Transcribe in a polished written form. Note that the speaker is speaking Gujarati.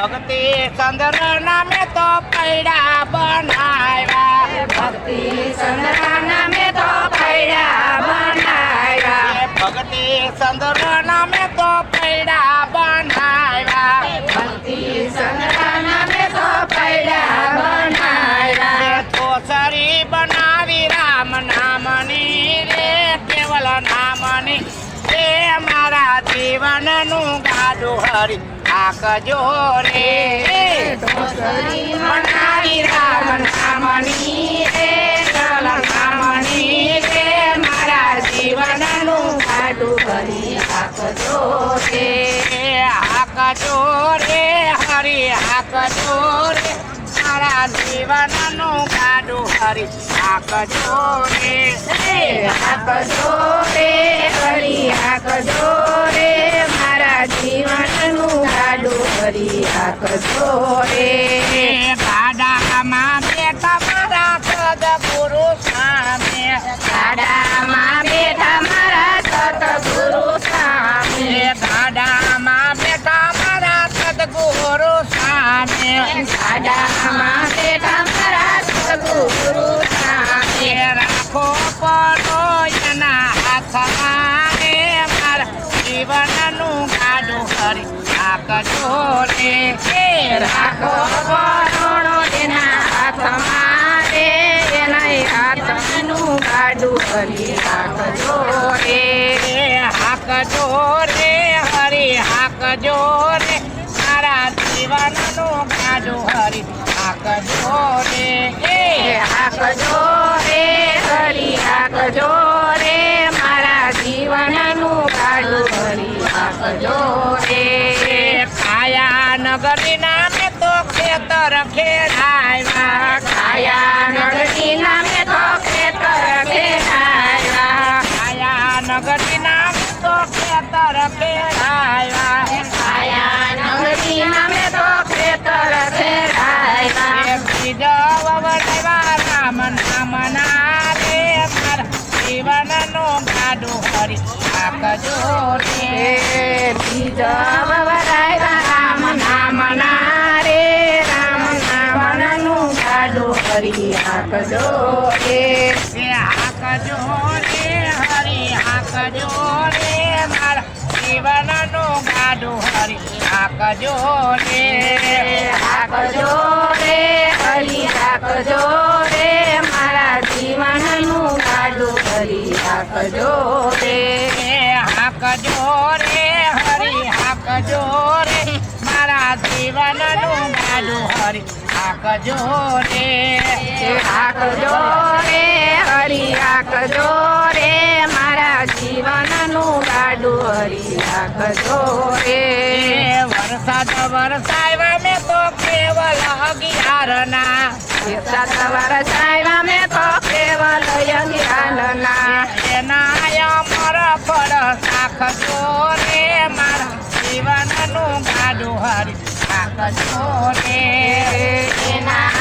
ભક્તિ ચંદ્ર નામે તો પૈડા બનાવ્યા ભક્તિ ચંદ્ર નામે તો પૈડા બનાવ્યા ભક્તિ ચંદ્ર નામે તો પૈડા બનાવ્યા ભક્તિ ચંદ્ર નામે તો પૈડા બનાવ્યા તોસરી બનાવી રામ નામની રે કેવલ નામની એ મારા જીવનનું ગાડું હરી આકજો રે તોસરી બનાવી રામ નામની રે કેવલ નામની રે મારા જીવનનું ગાડું હરી આકજો રે આકજો રે હરી આકજો રે મારા જીવનનું ગાડું હરી આકજો રે આકજો રે હરી આકજો રે મારા જીવનનું ગાડું હરી આકજો રે ગાડામાં બેઠા મારા સદગુરુ સામે ગાડામાં બેઠા મારા સતગુરુ સામે ગાડામાં બેઠા મારા સદગુરુ સામે ગાડામાં બેઠા મારા સતગુરુ સામે રાખો પડો એના હાથમાં રે મારા જીવનનું ગાડું હરી આકજો રે રાખો પરોણો એના હાથમાં રે એના હાથનું ગાડું હરી રાખજો રે હાકજો રે હરી હાકજો રે મારા જીવનનું ગાડું હરી હાકજો રે હાકજો રે હરી હાકજો રે મારા જીવનનું ગાડું હરી હાકજો રે કાયા નગરી નામે તો ખેતર ખેડાવ્યા કાયા નગરી નામે તો ખેતર ખેડાવ્યા કાયા નગરી નામે તો ખેતર ખેડાવ્યા કાયા નગરી નામે તો ખેતર ખેડાવ્યા બીજ વવડાવ્યા રામ નામ ના રે મારા જીવનનું ગાડું હરી આકજો રે બીજ વવડાવ્યા રામ નામ ના રે રામ નામનું ગાડું હરી હાકજો રે હાકજો રે હરી હાકજો રે મારા જીવનનું ગાડું હરી હાકજો રે હાકજો રે હરી હાકજો રે મારા જીવનનું ગાડું હરી હાકજો રે હાકજો રે હરી હાકજો રે મારા જીવનનું ગાડું હરી હાકજો રે હાકજો રે હરી હાકજો રે મારા જીવનનું ગાડું હરી હાકજો રે વરસાદ વરસાવ્યા મેં તો કેવલ અગિયારના વરસાદ વરસાવ્યા મેં તો કેવલ અગિયારના એના અમર ફળ શાખજો રે મારા જીવનનું ગાડું હરી શાખજો રે એના